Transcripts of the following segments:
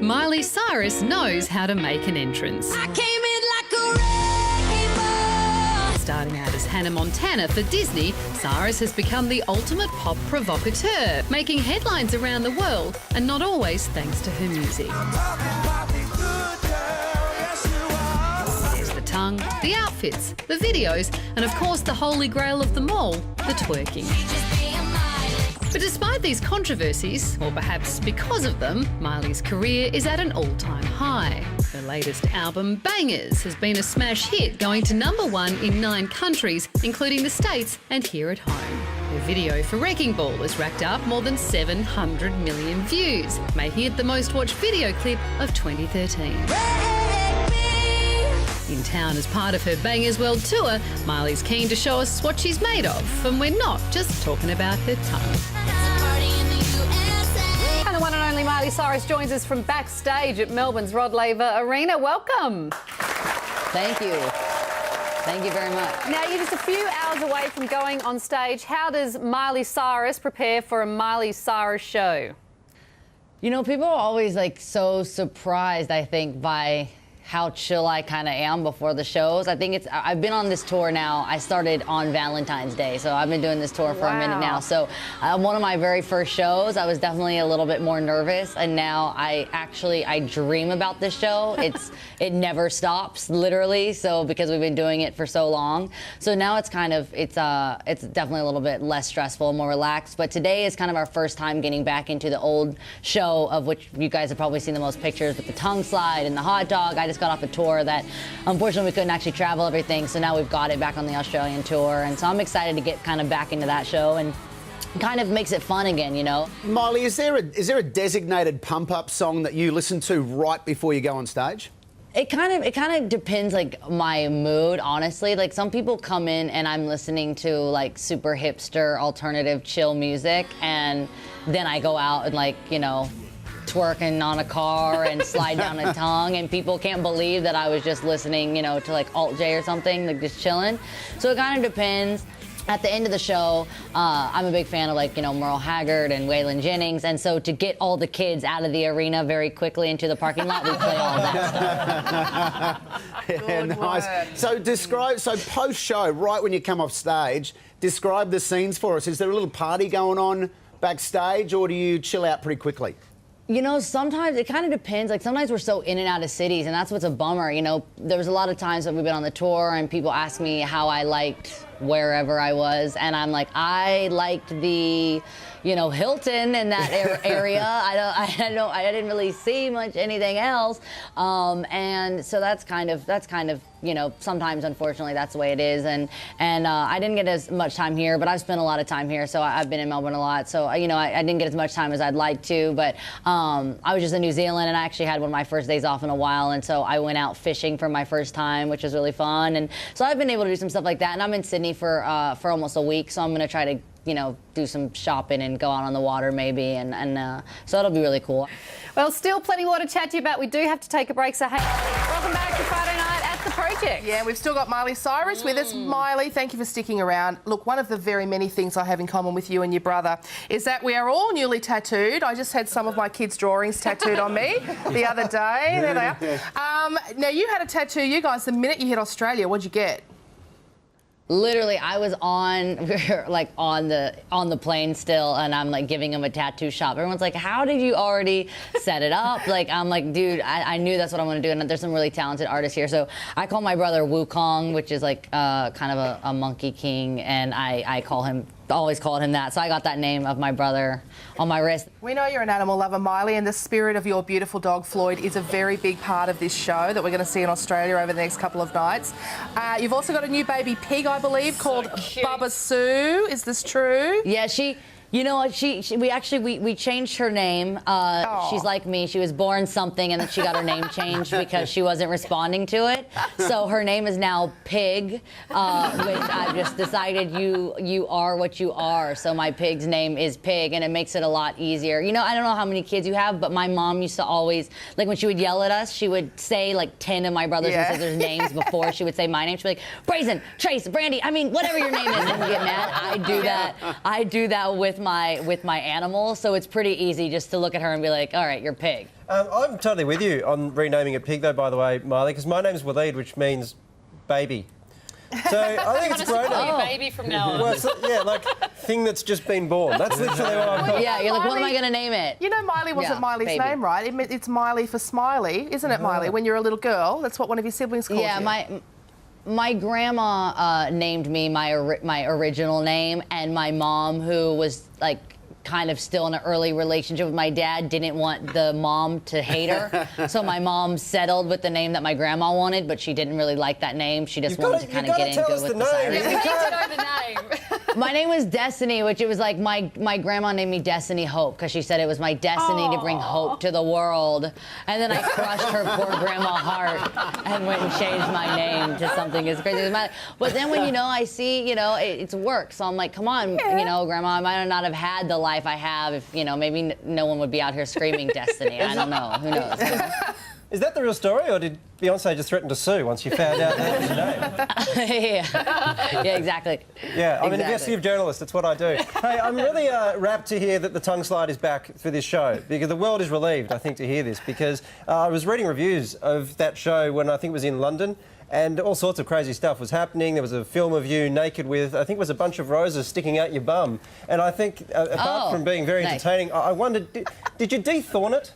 Miley Cyrus knows how to make an entrance. I came in like a wrecking ball. Starting out as Hannah Montana for Disney, Cyrus has become the ultimate pop provocateur, making headlines around the world, and not always thanks to her music. There's the tongue, the outfits, the videos, and of course the holy grail of them all, the twerking. But despite these controversies, or perhaps because of them, Miley's career is at an all-time high. Her latest album, Bangers, has been a smash hit, going to #1 in 9 countries, including the States and here at home. Her video for Wrecking Ball has racked up more than 700 million views, making it the most watched video clip of 2013. In town as part of her Bangers World Tour, Miley's keen to show us what she's made of, and we're not just talking about her tongue. And the one and only Miley Cyrus joins us from backstage at Melbourne's Rod Laver Arena. Welcome. Thank you. Thank you very much. Now, you're just a few hours away from going on stage. How does Miley Cyrus prepare for a Miley Cyrus show? You know, people are always like so surprised, I think, by how chill I kind of am before the shows. I think I've been on this tour now. I started on Valentine's Day, so I've been doing this tour for a minute now. So one of my very first shows, I was definitely a little bit more nervous, and now I dream about this show. It never stops, literally. So because we've been doing it for so long, so now it's definitely a little bit less stressful, more relaxed. But today is kind of our first time getting back into the old show, of which you guys have probably seen the most pictures, with the tongue slide and the hot dog. I just got off a tour that unfortunately we couldn't actually travel everything, so now we've got it back on the Australian tour, and so I'm excited to get kind of back into that show, and kind of makes it fun again, you know. Miley, is there a designated pump-up song that you listen to right before you go on stage? It kind of depends, like, my mood, honestly. Like, some people come in and I'm listening to like super hipster alternative chill music, and then I go out and, like, you know, twerking on a car and slide down a tongue, and people can't believe that I was just listening, you know, to like Alt J or something, like just chilling. So it kind of depends. At the end of the show, I'm a big fan of, like, you know, Merle Haggard and Waylon Jennings, and so to get all the kids out of the arena very quickly into the parking lot, we play all that stuff. Yeah, nice. So post-show, right when you come off stage, describe the scenes for us. Is there a little party going on backstage, or do you chill out pretty quickly? You know, sometimes it kind of depends. Like, sometimes we're so in and out of cities, and that's what's a bummer. You know, there was a lot of times that we've been on the tour and people ask me how I liked wherever I was, and I'm like, I liked the, you know, Hilton in that area. I didn't really see much anything else, and so that's kind of, you know, sometimes unfortunately that's the way it is, and I didn't get as much time here, but I've spent a lot of time here, so I've been in Melbourne a lot, so you know, I didn't get as much time as I'd like to, but I was just in New Zealand, and I actually had one of my first days off in a while, and so I went out fishing for my first time, which was really fun, and so I've been able to do some stuff like that, and I'm in Sydney for almost a week, so I'm gonna try to, you know, do some shopping and go out on the water maybe, and so it'll be really cool. Well, still plenty more to chat to you about. We do have to take a break, so hey, welcome back to Friday Night at the Project. Yeah, we've still got Miley Cyrus with us. Miley, thank you for sticking around. Look, one of the very many things I have in common with you and your brother is that we are all newly tattooed. I just had some of my kids' drawings tattooed on me the other day. There they are. Now, you had a tattoo, you guys, the minute you hit Australia. What'd you get? Literally, I was on the plane still, and I'm like giving him a tattoo shop. Everyone's like, "How did you already set it up?" Like, I'm like, dude, I knew that's what I want to do, and there's some really talented artists here. So I call my brother Wukong, which is like kind of a monkey king, and I always called him that. So I got that name of my brother on my wrist. We know you're an animal lover, Miley, and the spirit of your beautiful dog, Floyd, is a very big part of this show that we're going to see in Australia over the next couple of nights. You've also got a new baby pig, I believe, called Bubba Sue. Is this true? Yeah, you know what? We changed her name. She's like me. She was born something, and then she got her name changed because she wasn't responding to it. So her name is now Pig, which I've just decided you are what you are. So my pig's name is Pig, and it makes it a lot easier. You know, I don't know how many kids you have, but my mom used to always, like, when she would yell at us, she would say like 10 of my brothers and sisters' names before she would say my name. She'd be like, Brazen, Trace, Brandy, I mean, whatever your name is, and get mad. I do that with my animal, so it's pretty easy just to look at her and be like, all right, you're Pig. I'm totally with you on renaming it Pig, though, by the way, Miley, because my name's Waleed, which means baby. So I think it's grown Call up. you baby from now on. Well, yeah, like thing that's just been born. That's literally what I'm calling. Yeah, you're like, what am I going to name it? You know, Miley wasn't Yeah, Miley's baby. name, right? It's Miley for Smiley, isn't it, Miley? When you're a little girl, that's what one of your siblings called Yeah, you. my grandma named me my original name, and my mom, who was like kind of still in an early relationship with my dad, didn't want the mom to hate her. So my mom settled with the name that my grandma wanted, but she didn't really like that name. She just wanted to kind of get in good with the Cyrus. We need to know the name. My name was Destiny, which it was like my grandma named me Destiny Hope because she said it was my destiny to bring hope to the world. And then I crushed her poor grandma heart and went and changed my name to something as crazy as Miley. But then when, I see, it's work. So I'm like, come on, grandma, I might not have had the life I have if, maybe no one would be out here screaming Destiny. I don't know. Who knows? Is that the real story, or did Beyonce just threaten to sue once you found out that was your name? Yeah, exactly. Yeah, I'm an Exactly. investigative journalist. That's what I do. Hey, I'm really rapt to hear that the tongue slide is back for this show, because the world is relieved, I think, to hear this, because I was reading reviews of that show when I think it was in London, and all sorts of crazy stuff was happening. There was a film of you naked with, I think it was a bunch of roses sticking out your bum. And I think, apart from being very nice. entertaining, I wondered, did you de-thorn it?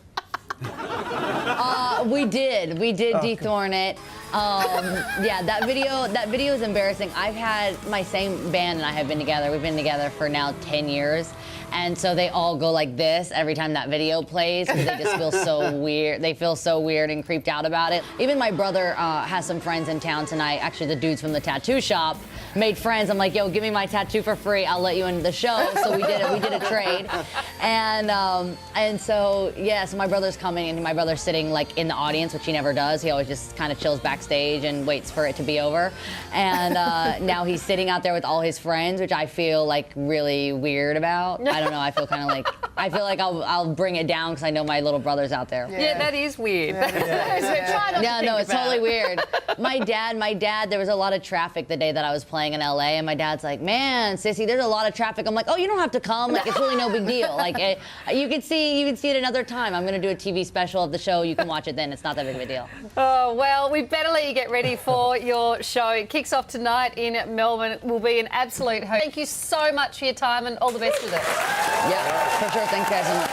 We did de-thorn it. Yeah, that video is embarrassing. I've had my same band and I have been together. We've been together for now 10 years. And so they all go like this every time that video plays because they just feel so weird. They feel so weird and creeped out about it. Even my brother has some friends in town tonight. Actually, the dudes from the tattoo shop made friends. I'm like, yo, give me my tattoo for free. I'll let you in the show. So we did it. We did a trade. And so, yeah, so my brother's coming and my brother's sitting like in the audience, which he never does. He always just kind of chills backstage and waits for it to be over. And now he's sitting out there with all his friends, which I feel like really weird about. I don't know. I feel kind of like I'll bring it down because I know my little brother's out there. Yeah, that is weird. Try not to Yeah, no, think it's about totally it. weird. My dad, there was a lot of traffic the day that I was playing in LA, and my dad's like, man, sissy, there's a lot of traffic. I'm like, oh, you don't have to come. Like, it's really no big deal. Like, you can see it another time. I'm gonna do a TV special of the show. You can watch it then. It's not that big of a deal. Oh, well, we better let you get ready for your show. It kicks off tonight in Melbourne. It will be an absolute hope. Thank you so much for your time and all the best with it. Yeah, for sure. Thanks, guys, so much.